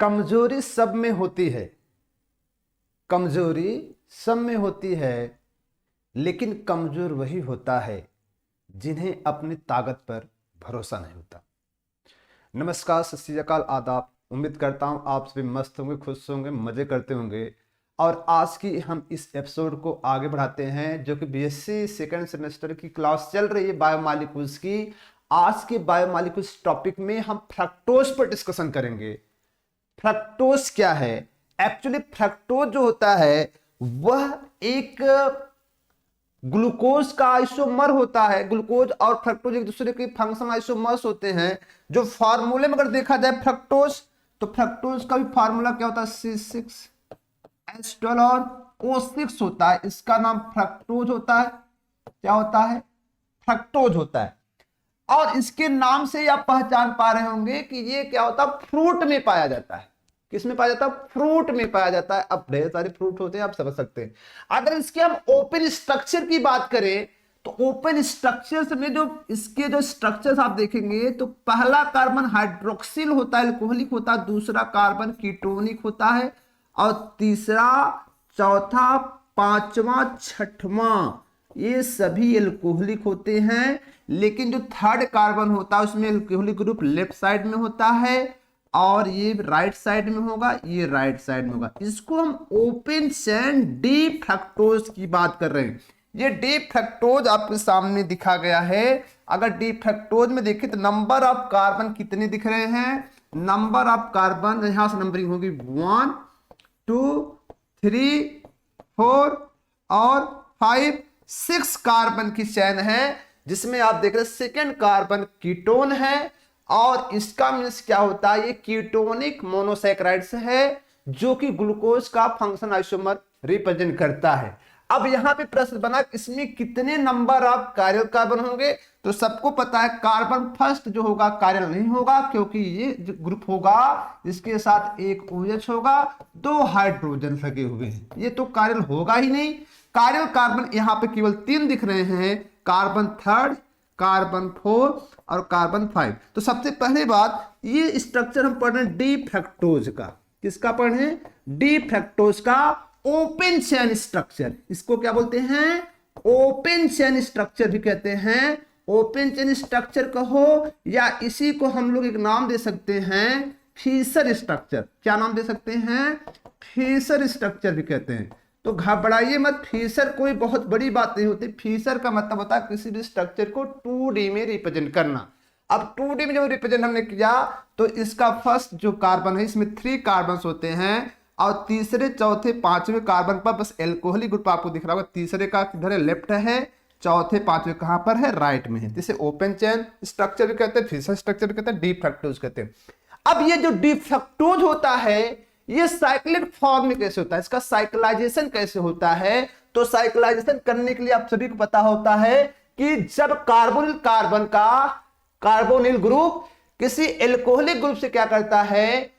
कमजोरी सब में होती है, कमजोरी सब में होती है, लेकिन कमजोर वही होता है जिन्हें अपनी ताकत पर भरोसा नहीं होता। नमस्कार, सत श्री अकाल, आदाब। उम्मीद करता हूं आप सभी मस्त होंगे, खुश होंगे, मजे करते होंगे। और आज की हम इस एपिसोड को आगे बढ़ाते हैं, जो कि बीएससी सेकंड सेमेस्टर की क्लास चल रही है बायोमॉलिक्यूल्स की। आज के बायोमॉलिक्यूल्स टॉपिक में हम फ्रक्टोज पर डिस्कशन करेंगे। फ्रक्टोज क्या है? एक्चुअली फ्रक्टोज जो होता है वह एक ग्लूकोज का आइसोमर होता है। ग्लूकोज और फ्रक्टोज एक दूसरे के फंक्शन आइसोमर्स होते हैं। जो फार्मूले में अगर देखा जाए फ्रक्टोज, तो फ्रक्टोज का भी फार्मूला क्या होता है? C6H12 और O6 होता है। इसका नाम फ्रक्टोज होता है। क्या होता है? फ्रक्टोज होता है। और इसके नाम से आप पहचान पा रहे होंगे कि ये क्या होता है? फ्रूट में पाया जाता है। किस में पाया जाता है? फ्रूट में पाया जाता है। अब ढेर सारे फ्रूट होते हैं, आप समझ सकते हैं। अगर इसके हम ओपन स्ट्रक्चर की बात करें, तो ओपन स्ट्रक्चर्स में जो इसके जो स्ट्रक्चर्स आप देखेंगे, तो पहला कार्बन हाइड्रोक्सिल होता है, एल्कोहलिक होता है। दूसरा कार्बन कीटोनिक होता है। और तीसरा, चौथा, पांचवा, छठवां ये सभी एल्कोहलिक होते हैं। लेकिन जो थर्ड कार्बन होता है उसमें एल्कोहलिक ग्रुप लेफ्ट साइड में होता है और ये राइट साइड में होगा, ये राइट साइड में होगा। इसको हम ओपन चेन डी फ्रक्टोज की बात कर रहे हैं। ये डी फ्रक्टोज आपके सामने दिखा गया है। अगर डी फ्रक्टोज में देखें तो नंबर ऑफ कार्बन कितने दिख रहे हैं? नंबर ऑफ कार्बन यहां से नंबरिंग होगी 1 2 3 4 और 5 6 कार्बन की चेन है, जिसमें आप देख रहे हैं सेकेंड कार्बन कीटोन है। और इसका मीन्स क्या होता है? ये कीटोनिक मोनोसैकेराइड्स है, जो कि ग्लूकोज का फंक्शन आइसोमर रिप्रेजेंट करता है। अब यहां पे प्रश्न बना, इसमें कितने नंबर ऑफ कायरल कार्बन होंगे? तो सबको पता है कार्बन फर्स्ट जो होगा कायरल नहीं होगा, क्योंकि ये जो ग्रुप होगा इसके साथ एक OH होगा, 2 हाइड्रोजन लगे हुए हैं, ये तो कायरल होगा ही नहीं। कायरल कार्बन यहां पे केवल 3 दिख रहे हैं, कार्बन थर्ड, कार्बन 4 और कार्बन 5। तो सबसे पहले बात, ये स्ट्रक्चर हम पढ़ रहे हैं डी फ्रक्टोज का। किसका पढ़ रहे हैं? डी फ्रक्टोज का ओपन चेन स्ट्रक्चर। इसको क्या बोलते हैं? ओपन चेन स्ट्रक्चर भी कहते हैं। ओपन चेन स्ट्रक्चर कहो, या इसी को हम लोग एक नाम दे सकते हैं फीसर स्ट्रक्चर। क्या नाम दे सकते हैं? फीसर स्ट्रक्चर भी कहते हैं। तो घबराइए मत, फीसर कोई बहुत बड़ी बात नहीं होती। फीसर का मतलब होता है किसी भी स्ट्रक्चर को 2D में रिप्रेजेंट करना। अब 2D में जब रिप्रेजेंट हमने किया, तो इसका फर्स्ट जो कार्बन है इसमें 3 कार्बन होते हैं, और तीसरे, चौथे, पांचवें कार्बन पर बस एल्कोहलिक ग्रुप आपको दिख रहा होगा। तीसरे का किधर है? लेफ्ट है। चौथे, पांचवें कहां पर है? राइट में है। इसे ओपन चेन स्ट्रक्चर भी कहते हैं, फीसर स्ट्रक्चर भी कहते हैं, डी फ्रक्टोज कहते हैं। अब ये जो डी फ्रक्टोज होता है, ये साइक्लिक फॉर्म में कैसे होता है? इसका साइक्लाइजेशन कैसे होता है? तो साइक्लाइजेशन करने के लिए आप सभी को पता होता है कि जब कार्बोनिल कार्बन का कार्बोनिल ग्रुप किसी एल्कोहलिक ग्रुप से क्या करता है?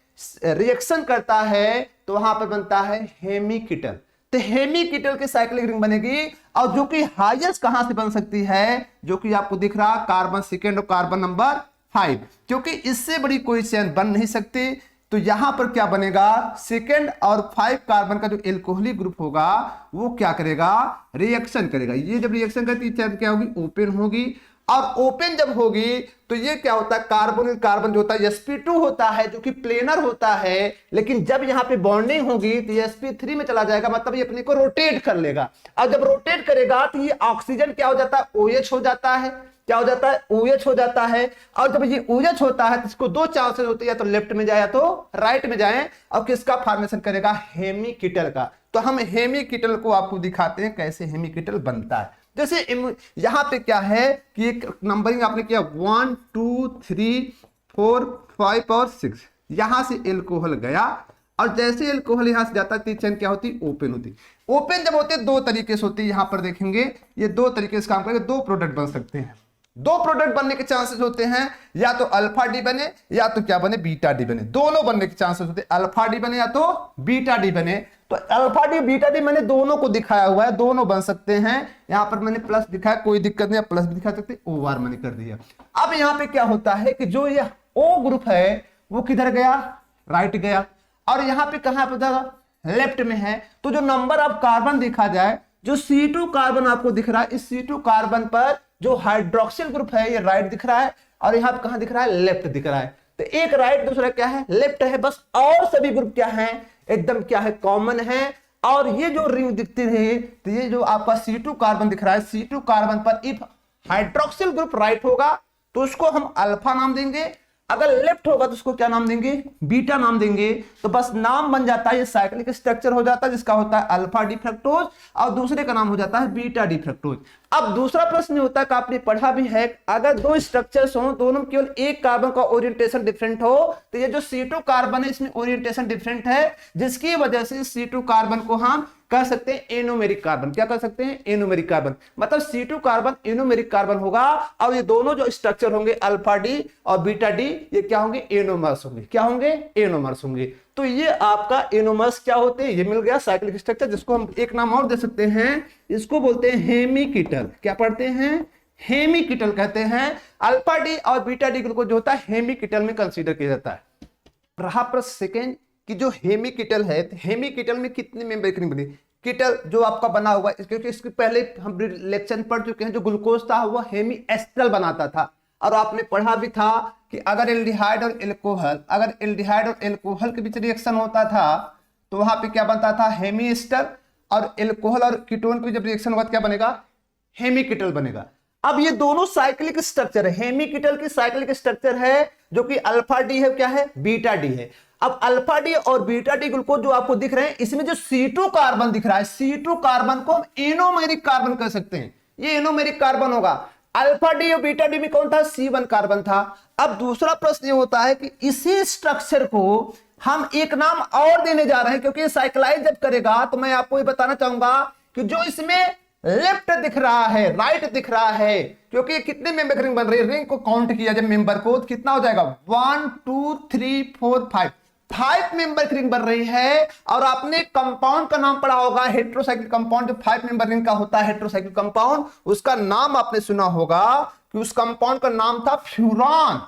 रिएक्शन करता है, तो वहां पर बनता है हेमीकीटल। तो हेमीकीटल की साइक्लिक रिंग बनेगी, और जो कि हाईएस्ट कहां से बन सकती है? जो कि आपको दिख रहा कार्बन सेकेंड और कार्बन नंबर 5, क्योंकि इससे बड़ी कोई चेन बन नहीं सकती। तो यहां पर क्या बनेगा? सेकेंड और 5 कार्बन का जो एल्कोहलिक ग्रुप होगा वो क्या करेगा? रिएक्शन करेगा। ये जब रिएक्शन करती है क्या होगी? ओपन होगी। और ओपन जब होगी तो ये क्या होता है? कार्बोनिल कार्बन जो होता है sp2 होता है, जो कि प्लेनर होता है। लेकिन जब यहां पे बॉन्डिंग होगी तो ये sp3 में चला जाएगा, मतलब ये अपने को रोटेट कर लेगा। और जब रोटेट करेगा तो ये ऑक्सीजन क्या हो जाता है? OH हो जाता है। क्या हो जाता है? OH हो जाता है। और जब ये OH होता है तो इसको 2 चांसेस होते हैं, या तो लेफ्ट में जाए या तो राइट में जाए। और किसका फॉर्मेशन करेगा? हेमीकीटल का। तो हम हेमीकीटल को आपको दिखाते हैं कैसे हेमीकीटल बनता है। जैसे यहां पे क्या है कि एक नंबरिंग आपने किया 1 2 3 4 5 और 6, यहां से एल्कोहल गया, और जैसे एल्कोहल यहां से जाता है चेन क्या होती? ओपन होती। ओपन जब होते 2 तरीके से होती है। यहां पर देखेंगे ये 2 तरीके से काम करेंगे, 2 प्रोडक्ट बन सकते हैं। 2 प्रोडक्ट बनने के चांसेस होते हैं, या तो अल्फा डी बने या तो क्या बने? बीटा डी बने। दोनों बनने के चांसेस होते हैं, अल्फा डी बने या तो बीटा डी बने। तो अल्फा डी बीटा डी मैंने दोनों को दिखाया हुआ है, दोनों बन सकते हैं। यहां पर मैंने प्लस दिखाया, कोई दिक्कत नहीं, प्लस भी दिखा सकते, OR मैंने कर दिया। अब यहां पे क्या होता है कि जो ये O ग्रुप है वो किधर गया? राइट गया, और यहाँ पे कहाँ पे था, लेफ्ट में है। तो जो नंबर ऑफ कार्बन देखा जाए, जो C2 कार्बन आपको दिख रहा है, इस C2 कार्बन पर जो हाइड्रोक्सिल ग्रुप है ये राइट दिख रहा है, और यहाँ पे कहाँ दिख रहा है, लेफ्ट दिख रहा है। तो एक राइट दूसरा क्या है, लेफ्ट है बस, और सभी ग्रुप क्या है, एकदम क्या है, कॉमन है। और ये जो रिंग दिखती है, तो ये जो आपका C2 कार्बन दिख रहा है, C2 कार्बन पर इफ हाइड्रोक्सिल ग्रुप राइट होगा तो उसको हम अल्फा नाम देंगे, अगर लेफ्ट होगा तो उसको क्या नाम देंगे, बीटा नाम देंगे। तो बस नाम बन जाता है, ये साइक्लिक स्ट्रक्चर हो जाता है जिसका होता है अल्फा डी फ्रक्टोज, और दूसरे का नाम हो जाता है बीटा डी फ्रक्टोज। अब दूसरा प्रश्न होता है कि आपने पढ़ा भी है, अगर दो स्ट्रक्चर्स हो, दोनों में केवल एक कार्बन का ओरिएंटेशन डिफरेंट हो, तो ये जो C2 कार्बन है इसमें ओरिएंटेशन डिफरेंट है, जिसकी वजह से C2 कार्बन को हम कह सकते हैं एनोमेरिक कार्बन। क्या कह सकते हैं, एनोमेरिक कार्बन। मतलब C2 कार्बन एनोमेरिक कार्बन होगा, और ये दोनों जो स्ट्रक्चर होंगे अल्फा डी और बीटा डी, ये क्या होंगे, एनोमर्स होंगे। क्या होंगे, एनोमर्स होंगे। तो ये आपका एनोमर्स क्या होते हैं, ये मिल गया साइक्लिक स्ट्रक्चर, जिसको हम एक नाम और दे सकते हैं, इसको बोलते हैं हेमिकीटल। क्या पढ़ते हैं, हेमिकीटल कहते हैं। अल्फा डी और बीटा डी को जो होता है हेमिकीटल में कंसीडर किया जाता है। रहा प्रश्न सेकेंड कि जो हेमिकीटल है, तो हेमिकीटल में कितने मेंबर बने, कीटल जो आपका बना हुआ, क्योंकि इसके पहले हम लेक्चर पढ़ चुके हैं, जो ग्लूकोज था वो हेमी एस्ट्रल बनाता था, और आपने पढ़ा भी था कि अगर एल्डिहाइड और एल्कोहल, अगर एल्डिहाइड और एल्कोहल के बीच रिएक्शन होता था तो वहां पे क्या बनता था, हेमी एस्टर, और एल्कोहल और कीटोन के जब रिएक्शन होगा तो क्या बनेगा, हेमिकीटल बनेगा। अब ये दोनों साइक्लिक स्ट्रक्चर है, हेमिकीटल की साइक्लिक स्ट्रक्चर है, जो कि अल्फा डी है, क्या है, बीटा डी है। अब अल्फा डी और बीटा डी ग्लूकोज जो आपको दिख रहे हैं, इसमें जो C2 कार्बन दिख रहा है, C2 कार्बन को हम एनोमेरिक कार्बन कह सकते हैं, ये एनोमेरिक कार्बन होगा। अल्फा डी और बीटा डी में कौन था, C1 कार्बन था। अब दूसरा प्रश्न ये होता है कि इसी स्ट्रक्चर को हम एक नाम और देने जा रहे हैं, क्योंकि साइक्लाइज जब करेगा तो मैं आपको ये बताना चाहूंगा कि जो इसमें लेफ्ट दिख रहा है, राइट दिख रहा है, क्योंकि कितने मेंबर रिंग बन रही है, रिंग को काउंट किया जब मेंबर को तो कितना हो जाएगा, 1 2 3 4 5 मेंबर रिंग बन रही है। और आपने कंपाउंड का नाम पढ़ा होगा, हेट्रोसाइक्लिक कंपाउंड, जो 5 मेंबर रिंग का होता है हेट्रोसाइक्लिक कंपाउंड, उसका नाम आपने सुना होगा कि उस कंपाउंड का नाम था फ्यूरान।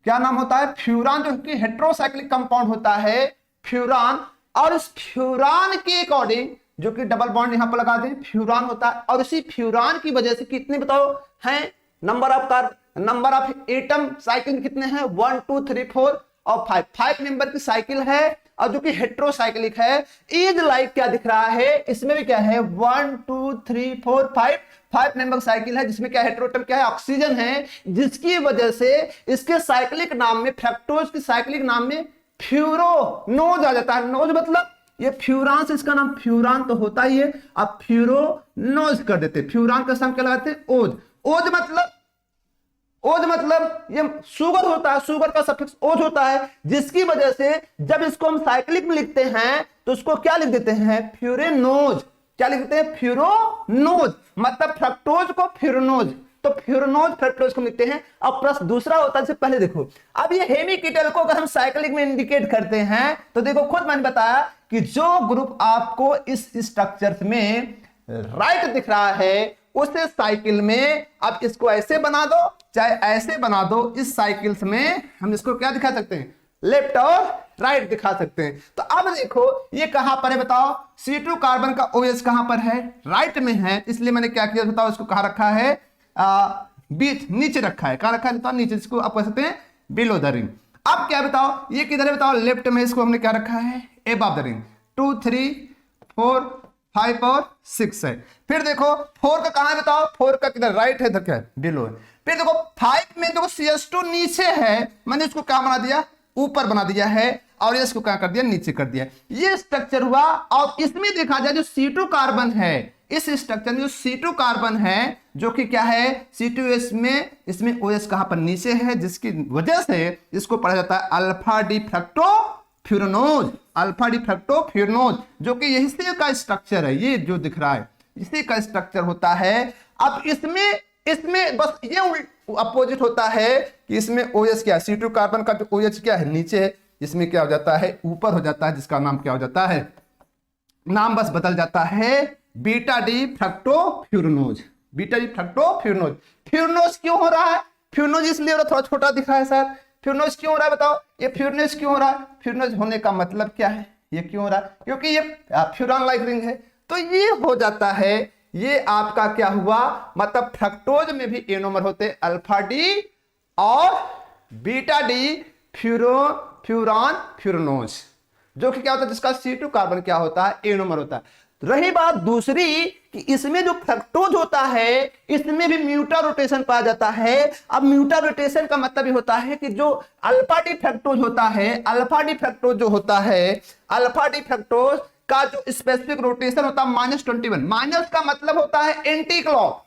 क्या नाम होता है, फ्यूरान, जो कि हेट्रोसाइक्लिक कंपाउंड होता है, फ्यूरान। और इस फ्यूरान के अकॉर्डिंग, जो कि डबल बॉन्ड यहां पर लगा दें, फ्यूरान होता है, और इसी फ्यूरान की वजह से कितने बताओ हैं, नंबर ऑफ एटम साइकिल कितने हैं, 1 2 3 4 और 5 मेंबर की साइकिल है, और जो कि हेट्रोसाइक्लिक है। इज लाइक क्या दिख रहा है, इसमें भी क्या है, 1 2 3 4 5 मेंबर साइकिल है, जिसमें क्या हेट्रोटम क्या है, ऑक्सीजन है, जिसकी वजह से इसके साइक्लिक नाम में, फ्रक्टोज की साइक्लिक नाम में फ्यूरोनोज आ जाता है। नोज मतलब ये फ्यूरान से इसका नाम फ्यूरान तो होता ही है, आप फ्यूरोनोज कर देते, फ्यूरान का नाम क्या लगाते हैं, ओज। ओज मतलब ये सुगर होता है, सुगर का सफिक्स ओज होता है, जिसकी वजह से जब इसको हम साइक्लिक में लिखते हैं तो उसको क्या लिख देते हैं, फ्यूरेनोज। क्या लिखते हैं, फ्यूरोनोज, मतलब फ्रक्टोज को फ्यूरोनोज, तो फ्यूरोनोज फ्रक्टोज को लिखते हैं। अब प्रश्न दूसरा होता है, इससे पहले देखो, अब ये हेमिकीटल को अगर हम साइक्लिक में इंडिकेट करते हैं तो देखो खुद मैंने बताया कि जो ग्रुप आपको इस स्ट्रक्चर में राइट दिख रहा है उसे साइकिल में, अब इसको ऐसे बना दो चाहे ऐसे बना दो, इस साइकिल्स में हम इसको क्या दिखा सकते हैं, लेफ्ट और राइट दिखा सकते हैं। तो अब देखो ये कहां पर है बताओ, C2 कार्बन का OH कहां पर है, राइट में है, इसलिए मैंने क्या किया बताओ, इसको कहां रखा है, बीच नीचे रखा है। कहां रखा है बताओ, नीचे, इसको आप कह सकते हैं बिलो द रिंग। अब क्या बताओ, ये किधर है बताओ, लेफ्ट में, इसको हमने क्या रखा है, एबव द रिंग। 2 3 4 5 और 6 है। फिर देखो 4 का कहां है बताओ, 4 का किधर, राइट है, इधर क्या है, बिलो है। फिर देखो 5 में देखो CS2 नीचे है, मैंने इसको क्या बना दिया, ऊपर बना दिया है, और इसको क्या कर दिया, नीचे कर दिया। ये स्ट्रक्चर हुआ। और इसमें देखा जाए जो C2 कार्बन है, इस स्ट्रक्चर में जो C2 कार्बन है, जो कि क्या है, C2S में, इसमें OH कहां पर, नीचे है, जिसकी वजह से इसको पढ़ा जाता है alpha D fructofuranose, alpha D fructofuranose, जो कि यही का स्ट्रक्चर है, ये जो दिख रहा है इसी का स्ट्रक्चर होता है। अब इसमें बस ये अपोजिट होता है कि इसमें OH क्या, C2 कार्बन का जो OH क्या है, नीचे है, इसमें क्या हो जाता है, ऊपर हो जाता है, जिसका नाम क्या हो जाता है, नाम बस बदल जाता है beta D fructofuranose, beta D fructofuranose. Furanose क्यों हो रहा है, फ्यूरोनोज इसलिए थोड़ा छोटा दिख रहा है सर, फ्यूरनोज क्यों हो रहा है बताओ, ये फ्यूरनोज क्यों हो रहा है, फ्यूरनोज होने का मतलब क्या है, ये क्यों हो रहा है, क्योंकि ये फ्यूरान लाइक रिंग है। तो ये हो जाता है, ये आपका क्या हुआ, मतलब फ्रक्टोज में भी एनोमर होते हैं, अल्फा डी और बीटा डी फ्यूरान फ्यूरनोज, जो कि क्या होता है, जिसका C2 कार्बन क्या होता है, एनोमर होता है। रही बात दूसरी कि इसमें जो फ्रक्टोज होता है इसमें भी म्यूटा रोटेशन पाया जाता है। अब म्यूटा रोटेशन का मतलब ये होता है कि जो अल्फा डी फ्रक्टोज होता है, अल्फा डी फ्रक्टोज जो होता है, अल्फा डी फ्रक्टोज का जो स्पेसिफिक रोटेशन होता है -21, माइनस का मतलब होता है anti clock,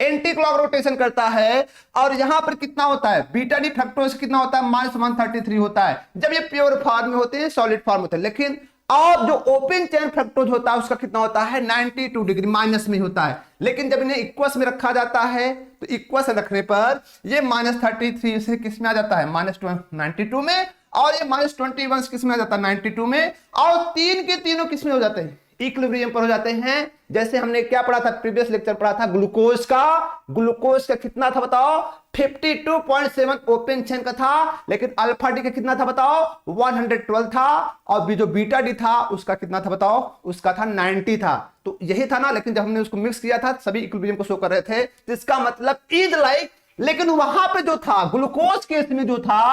anti clock rotation करता है। और यहां पर कितना होता है, बीटा डी फ्रक्टोज कितना होता है, -133 होता है जब ये प्योर फॉर्म में होते हैं, सॉलिड फॉर्म होते हैं। लेकिन और जो ओपन चेन फ्रक्टोज होता है उसका कितना होता है, 92 डिग्री माइनस में होता है। लेकिन जब इन्हें इक्वस में रखा जाता है तो इक्वस रखने पर ये -33 से किस में आ जाता है, -92 में, और ये -21 किस में आ जाता है, 92 में, और तीन के तीनों किस में हो जाते हैं, इक्विलिब्रियम पर हो जाते हैं। जैसे हमने क्या पढ़ा था, प्रीवियस लेक्चर पढ़ा था ग्लूकोज का कितना था बताओ, 52.7 ओपन चेन का था, लेकिन अल्फा डी का कितना था बताओ, 112 था, और जो बीटा डी था उसका कितना था बताओ, उसका था 90 था। तो यही था ना, लेकिन जब हमने उसको मिक्स किया था सभी इक्विलिब्रियम को शो कर रहे थे, तो इसका मतलब इज लाइक, लेकिन वहां पे जो था ग्लूकोज केस में जो था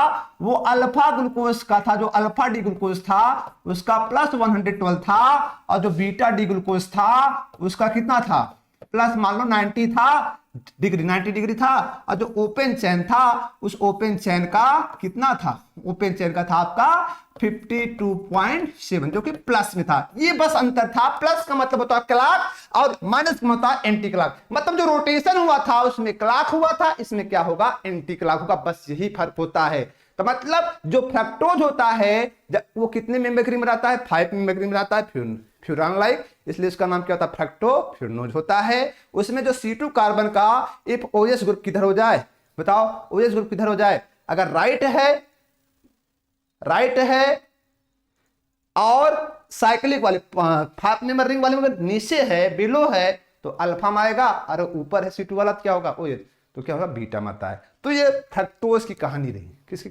वो अल्फा ग्लूकोज का था, जो अल्फा डी ग्लूकोज था उसका +112 था, और जो बीटा डी ग्लूकोज था उसका कितना था, प्लस मान लो 90 था डिग्री, 90 डिग्री था। और जो ओपन चेन था उस ओपन चेन का कितना था, ओपन चेन का था आपका 52.7 जो कि प्लस में था। ये बस अंतर था, प्लस का मतलब होता है क्लॉक और माइनस का मतलब एंटी क्लॉक, मतलब जो रोटेशन हुआ था उसमें क्लॉक हुआ था, इसमें क्या होगा, एंटी क्लॉक होगा, बस यही फर्क होता है। तो मतलब जो फ्रक्टोज होता है वो कितने मेंबर में रहता है, 5 मेंबर में रहता है, फ्यूरान लाइक, इसलिए इसका नाम क्या होता है, फ्रक्टो फ्यूरनोज होता है। उसमें जो C2 कार्बन का इफ OH ग्रुप किधर हो जाए बताओ, OH ग्रुप किधर हो जाए, अगर राइट है और साइक्लिक वाले 5 मेंबर रिंग वाले में नीचे है, बिलो है, तो अल्फा में आएगा, और ऊपर है C2 वाला क्या होगा, OH, तो क्या होगा, बीटा में आता है। तो ये फ्रक्टोज की कहानी रही, किसकी